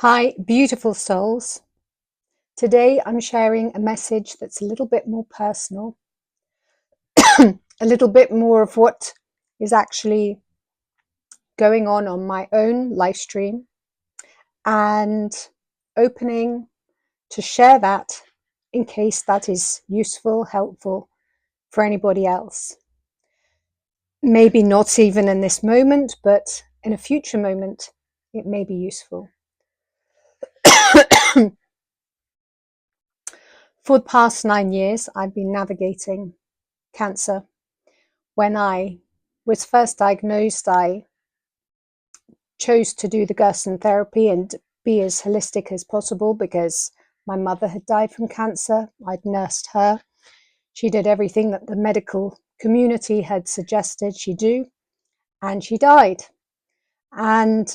Hi, beautiful souls. Today I'm sharing a message that's a little bit more personal, a little bit more of what is actually going on my own live stream, and opening to share that in case that is useful, helpful for anybody else. Maybe not even in this moment, but in a future moment, it may be useful. For the past 9 years, I've been navigating cancer. When I was first diagnosed, I chose to do the Gerson therapy and be as holistic as possible because my mother had died from cancer. I'd nursed her. She did everything that the medical community had suggested she do, and she died. And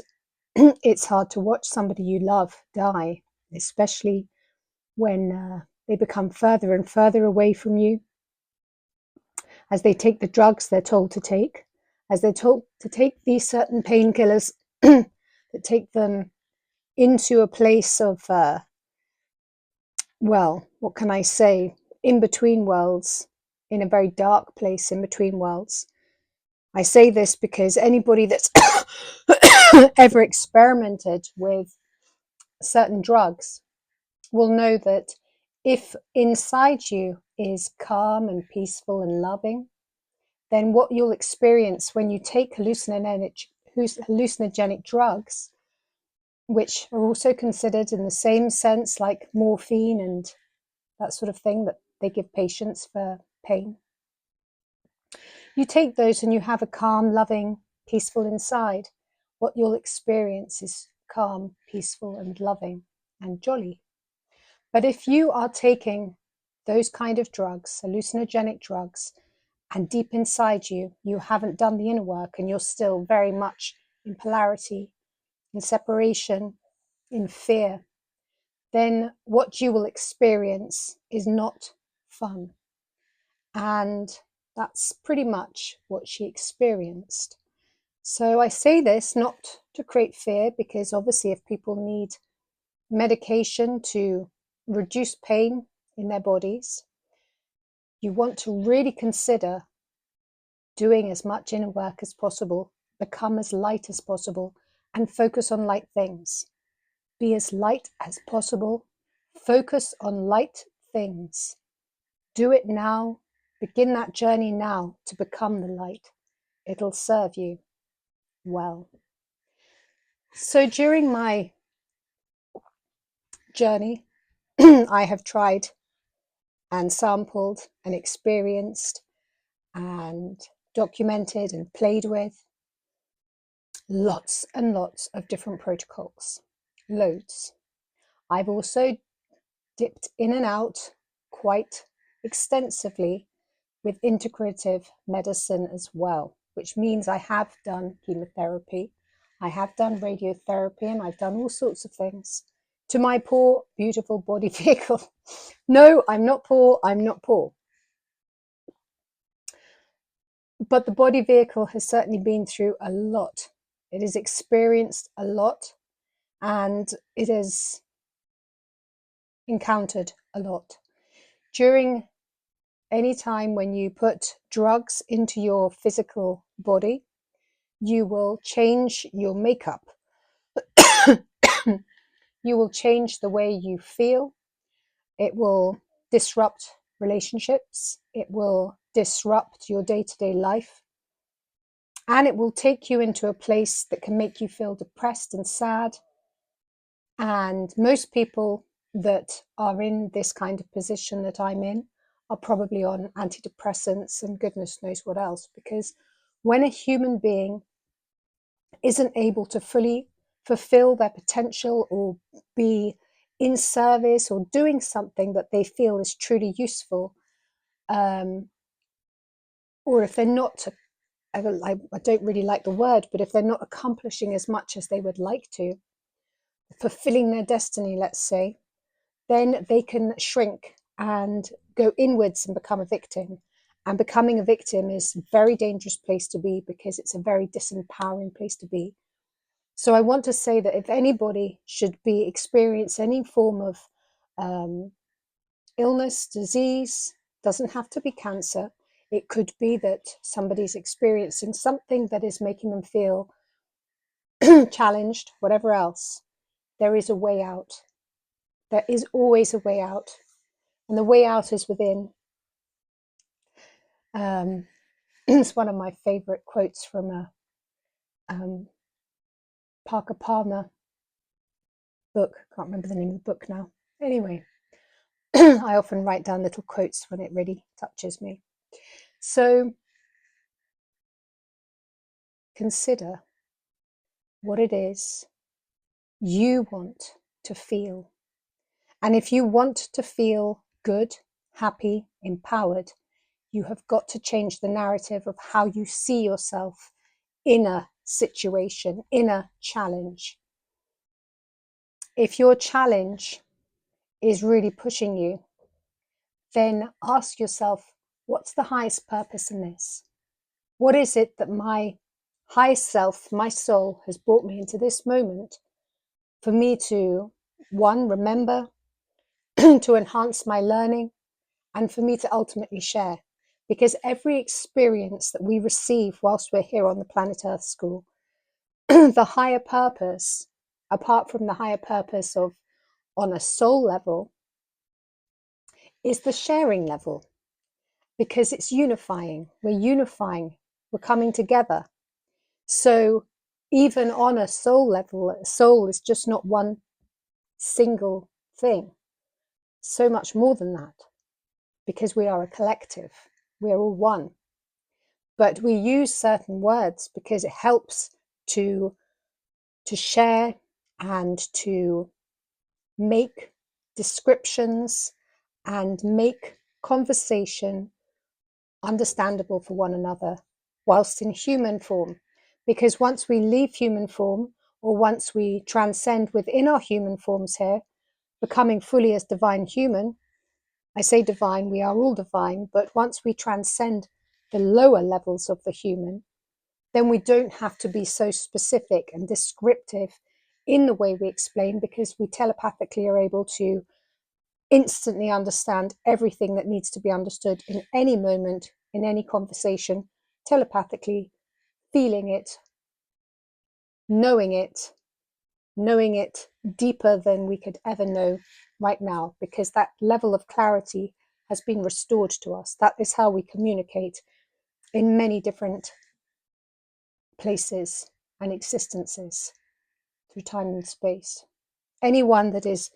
it's hard to watch somebody you love die, especially when they become further and further away from you, as they take the drugs they're told to take, as they're told to take these certain painkillers that take them into a place of, well, what can I say, in between worlds, in a very dark place in between worlds. I say this because anybody that's ever experimented with certain drugs will know that if inside you is calm and peaceful and loving, then what you'll experience when you take hallucinogenic drugs, which are also considered in the same sense like morphine and that sort of thing that they give patients for pain. You take those and you have a calm, loving, peaceful inside. What you'll experience is calm, peaceful, and loving and jolly. But if you are taking those kind of drugs, hallucinogenic drugs, and deep inside you, you haven't done the inner work and you're still very much in polarity, in separation, in fear, then what you will experience is not fun. And that's pretty much what she experienced. So I say this not to create fear, because obviously if people need medication to reduce pain in their bodies, you want to really consider doing as much inner work as possible, become as light as possible, and focus on light things. Be as light as possible. Focus on light things. Do it now. Begin that journey now to become the light. It'll serve you well. So during my journey, I have tried and sampled and experienced and documented and played with lots and lots of different protocols. Loads. I've also dipped in and out quite extensively with integrative medicine as well, which means I have done chemotherapy, I have done radiotherapy, and I've done all sorts of things to my poor, beautiful body vehicle. No, I'm not poor, I'm not poor. But the body vehicle has certainly been through a lot. It has experienced a lot, and it has encountered a lot. During any time when you put drugs into your physical body, you will change your makeup. You will change the way you feel. It will disrupt relationships. It will disrupt your day-to-day life. And it will take you into a place that can make you feel depressed and sad. And most people that are in this kind of position that I'm in are probably on antidepressants and goodness knows what else. Because when a human being isn't able to fully fulfill their potential or be in service or doing something that they feel is truly useful, or if they're not, I don't really like the word, but if they're not accomplishing as much as they would like to, fulfilling their destiny, let's say, then they can shrink and go inwards and become a victim. And becoming a victim is a very dangerous place to be, because it's a very disempowering place to be. So I want to say that if anybody should be experience any form of illness, disease, doesn't have to be cancer. It could be that somebody's experiencing something that is making them feel challenged, whatever else. There is a way out. There is always a way out. And the way out is within. It's one of my favorite quotes from a Parker Palmer book. Can't remember the name of the book now. Anyway, I often write down little quotes when it really touches me. So consider what it is you want to feel. And if you want to feel good, happy, empowered, you have got to change the narrative of how you see yourself in a situation, in a challenge. If your challenge is really pushing you, then ask yourself, what's the highest purpose in this? What is it that my high self, my soul, has brought me into this moment for me to, one, remember, to enhance my learning, and for me to ultimately share? Because every experience that we receive whilst we're here on the planet Earth school, the higher purpose, apart from the higher purpose of on a soul level, is the sharing level, because it's unifying. We're unifying, we're coming together. So even on a soul level, a soul is just not one single thing. So much more than that, because we are a collective. We are all one. But we use certain words because it helps to share and to make descriptions and make conversation understandable for one another whilst in human form. Because once we leave human form, or once we transcend within our human forms here, becoming fully as divine human, I say divine, we are all divine, but once we transcend the lower levels of the human, then we don't have to be so specific and descriptive in the way we explain, because we telepathically are able to instantly understand everything that needs to be understood in any moment, in any conversation, telepathically, feeling it, knowing it, knowing it deeper than we could ever know right now, because that level of clarity has been restored to us. That is how we communicate in many different places and existences through time and space. Anyone that is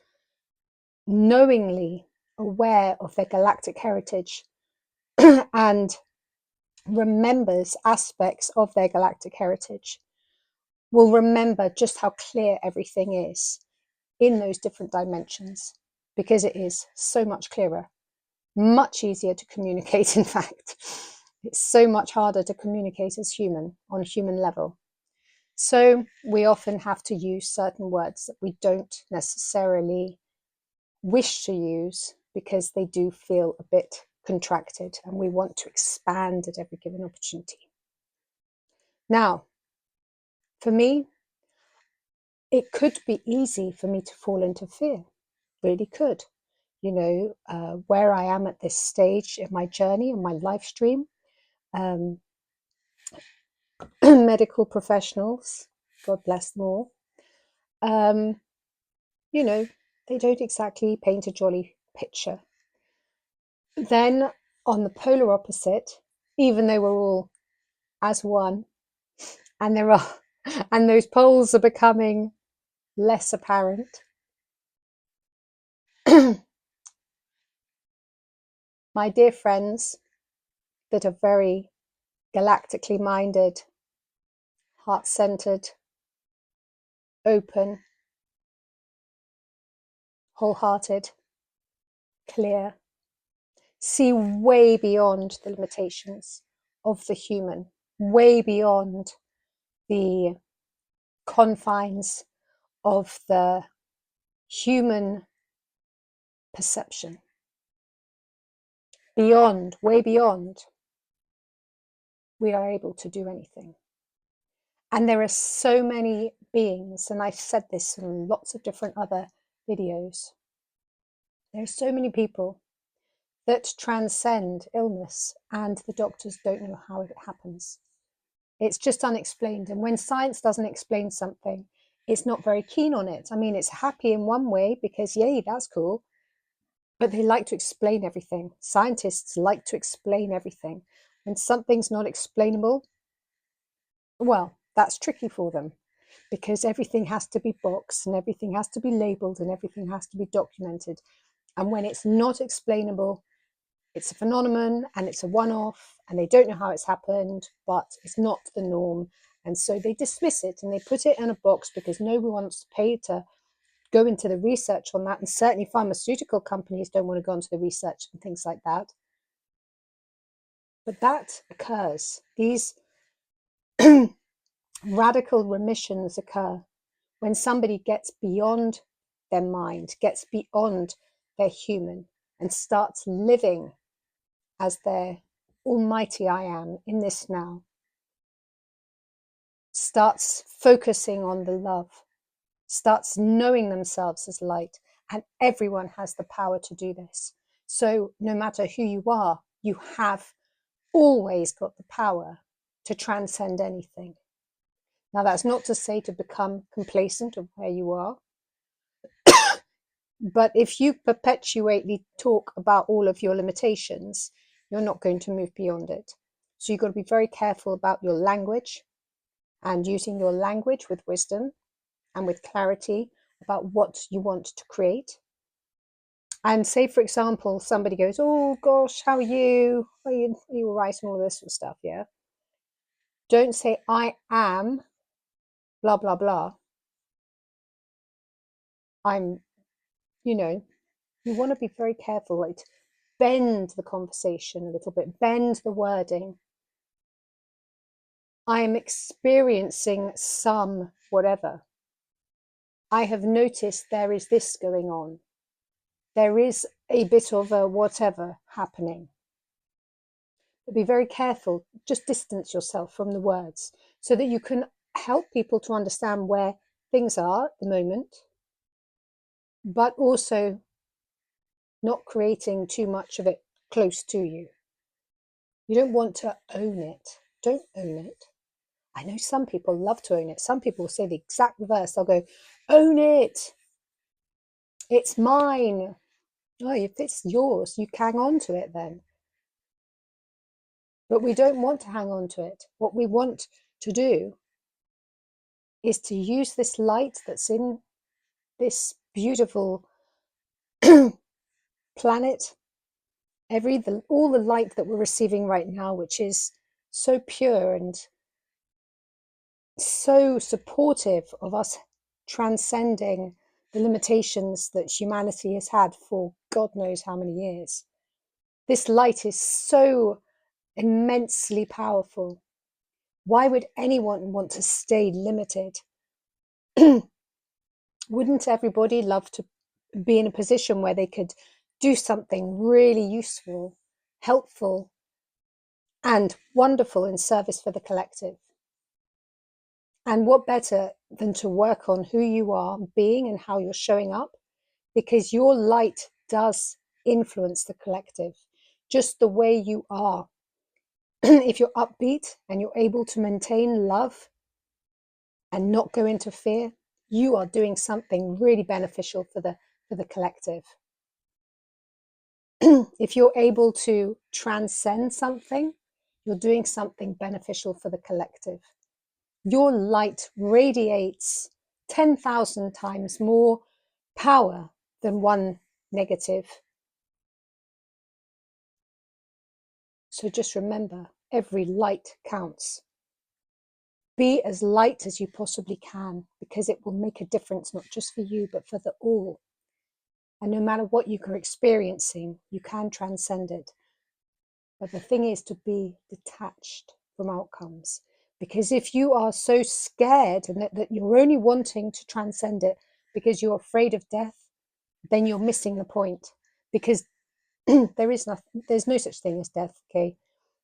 knowingly aware of their galactic heritage and remembers aspects of their galactic heritage will remember just how clear everything is in those different dimensions, because it is so much clearer, much easier to communicate. In fact, it's so much harder to communicate as human, on a human level. So we often have to use certain words that we don't necessarily wish to use, because they do feel a bit contracted and we want to expand at every given opportunity. Now, for me, it could be easy for me to fall into fear, really could. You know, where I am at this stage in my journey, in my life stream, medical professionals, God bless them all, you know, they don't exactly paint a jolly picture. Then on the polar opposite, even though we're all as one, and there are, and those poles are becoming less apparent, my dear friends that are very galactically minded, heart-centered, open, wholehearted, clear, see way beyond the limitations of the human, way beyond the confines of the human perception, beyond, way beyond, we are able to do anything. And there are so many beings, and I've said this in lots of different other videos, there are so many people that transcend illness and the doctors don't know how it happens. It's just unexplained. And when science doesn't explain something, it's not very keen on it. I mean, it's happy in one way because, yay, that's cool. But they like to explain everything. Scientists like to explain everything. When something's not explainable, well, that's tricky for them because everything has to be boxed and everything has to be labeled and everything has to be documented. And when it's not explainable, it's a phenomenon and it's a one-off and they don't know how it's happened, but it's not the norm. And so they dismiss it and they put it in a box because nobody wants to pay to go into the research on that. And certainly pharmaceutical companies don't want to go into the research and things like that. But that occurs. These radical remissions occur when somebody gets beyond their mind, gets beyond their human, and starts living as their almighty I am in this now, starts focusing on the love, starts knowing themselves as light, and everyone has the power to do this. So no matter who you are, you have always got the power to transcend anything. Now, that's not to say to become complacent of where you are, but if you perpetually talk about all of your limitations, you're not going to move beyond it. So you've got to be very careful about your language and using your language with wisdom and with clarity about what you want to create. And say, for example, somebody goes, oh gosh, how are you? Are you all right? And all this sort of stuff, yeah? Don't say, I am, blah, blah, blah. I'm, you want to be very careful, like bend the conversation a little bit, bend the wording. I am experiencing some whatever. I have noticed there is this going on. There is a bit of a whatever happening. But be very careful, just distance yourself from the words so that you can help people to understand where things are at the moment, but also not creating too much of it close to you. You don't want to own it. Don't own it. I know some people love to own it. Some people say the exact reverse. They'll go, own it. It's mine. Oh, if it's yours, you hang on to it then. But we don't want to hang on to it. What we want to do is to use this light that's in this beautiful planet, all the light that we're receiving right now, which is so pure and so supportive of us transcending the limitations that humanity has had for God knows how many years. This light is so immensely powerful. Why would anyone want to stay limited? Wouldn't everybody love to be in a position where they could do something really useful, helpful, and wonderful in service for the collective? And what better than to work on who you are being and how you're showing up? Because your light does influence the collective, just the way you are. If you're upbeat and you're able to maintain love and not go into fear, you are doing something really beneficial for the collective. If you're able to transcend something, you're doing something beneficial for the collective. Your light radiates 10,000 times more power than one negative. So just remember, every light counts. Be as light as you possibly can, because it will make a difference, not just for you, but for the all. And no matter what you are experiencing, you can transcend it. But the thing is to be detached from outcomes. Because if you are so scared and that you're only wanting to transcend it because you're afraid of death, then you're missing the point. Because there's no such thing as death, okay?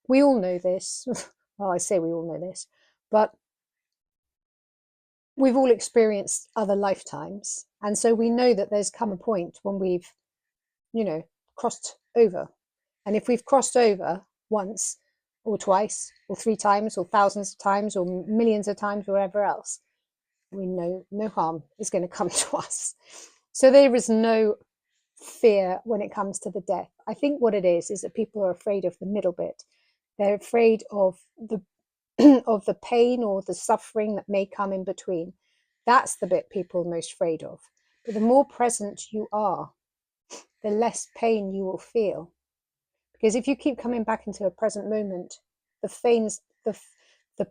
We all know this. Well, I say we all know this, but we've all experienced other lifetimes. And so we know that there's come a point when we've, crossed over. And if we've crossed over once or twice or three times or thousands of times or millions of times or whatever else, we know no harm is going to come to us. So there is no fear when it comes to the death. I think what it is that people are afraid of the middle bit. They're afraid of the of the pain or the suffering that may come in between. That's the bit people are most afraid of. But the more present you are, the less pain you will feel. Because if you keep coming back into a present moment, the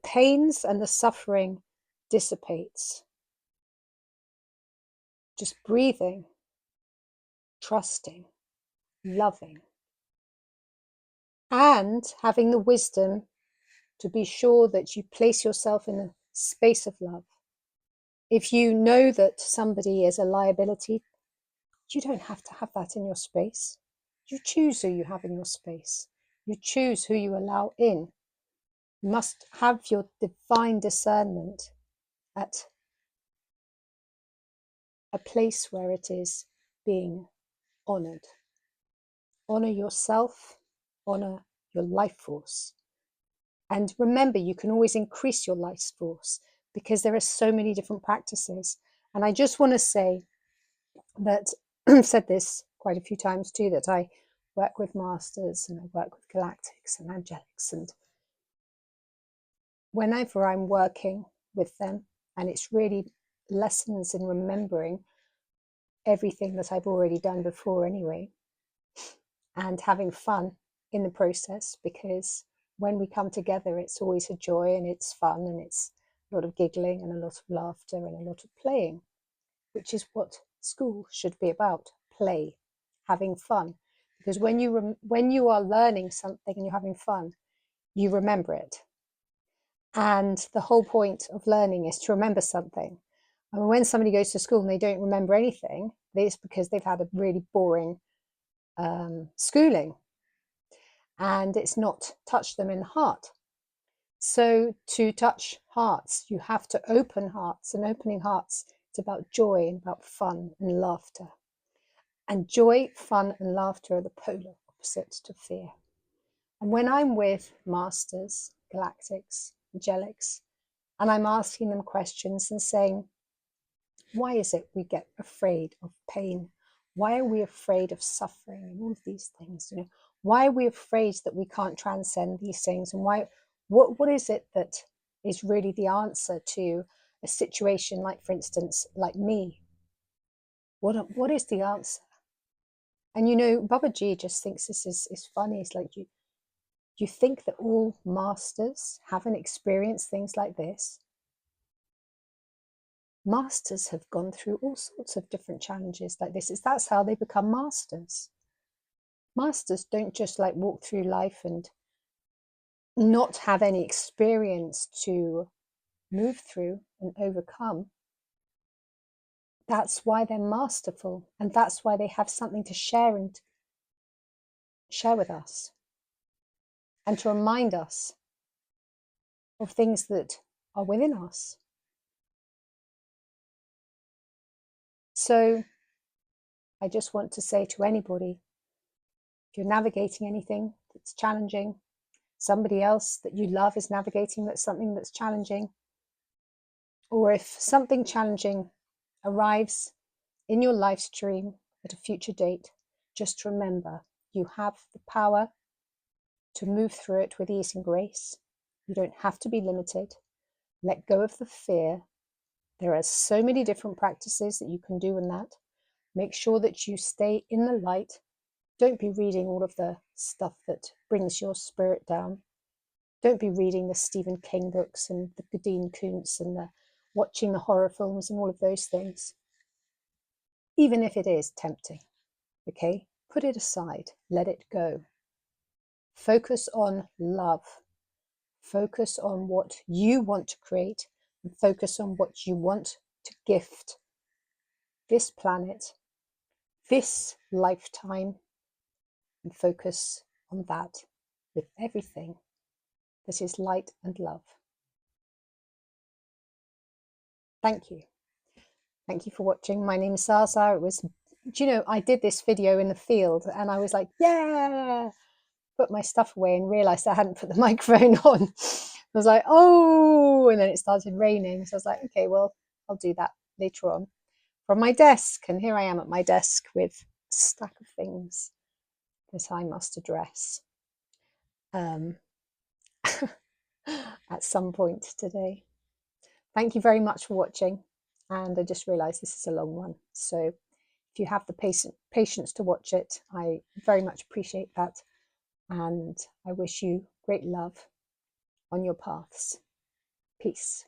pains and the suffering dissipates. Just breathing, trusting, loving, and having the wisdom to be sure that you place yourself in a space of love. If you know that somebody is a liability, you don't have to have that in your space. You choose who you have in your space. You choose who you allow in. You must have your divine discernment at a place where it is being honored. Honor yourself, honor your life force. And remember, you can always increase your life force because there are so many different practices. And I just want to say that I've said this quite a few times too, that I work with masters and I work with galactics and angelics. And whenever I'm working with them, and it's really lessons in remembering everything that I've already done before anyway, and having fun in the process, because when we come together, it's always a joy and it's fun and it's a lot of giggling and a lot of laughter and a lot of playing, which is what school should be about: play, having fun. Because when you are learning something and you're having fun, you remember it. And the whole point of learning is to remember something. And when somebody goes to school and they don't remember anything, it's because they've had a really boring schooling and it's not touched them in the heart. So to touch hearts, you have to open hearts, and opening hearts, it's about joy and about fun and laughter. And joy, fun and laughter are the polar opposite to fear. And when I'm with masters, galactics, angelics, and I'm asking them questions and saying, why is it we get afraid of pain? Why are we afraid of suffering and all of these things? Why are we afraid that we can't transcend these things? And what is it that is really the answer to a situation like, for instance, like me? What is the answer? And Babaji just thinks this is funny. It's like, you think that all masters haven't experienced things like this? Masters have gone through all sorts of different challenges like this. That's how they become masters. Masters don't just like walk through life and not have any experience to move through and overcome. That's why they're masterful, and that's why they have something to share with us, and to remind us of things that are within us. So I just want to say to anybody, if you're navigating anything that's challenging, somebody else that you love is navigating something that's challenging, or if something challenging arrives in your life stream at a future date, just remember you have the power to move through it with ease and grace. You don't have to be limited. Let go of the fear. There are so many different practices that you can do in that. Make sure that you stay in the light. Don't be reading all of the stuff that brings your spirit down. Don't be reading the Stephen King books and the Gadine Kuntz and watching the horror films and all of those things. Even if it is tempting, okay? Put it aside. Let it go. Focus on love. Focus on what you want to create, and focus on what you want to gift this planet, this lifetime, and focus on that with everything that is light and love. Thank you. Thank you for watching. My name's Zaza. Do you know, I did this video in the field and I was like, yeah, put my stuff away and realized I hadn't put the microphone on. I was like, oh, and then it started raining. So I was like, okay, well, I'll do that later on from my desk. And here I am at my desk with a stack of things that I must address at some point today. Thank you very much for watching. And I just realized this is a long one. So if you have the patience to watch it, I very much appreciate that. And I wish you great love on your paths. Peace.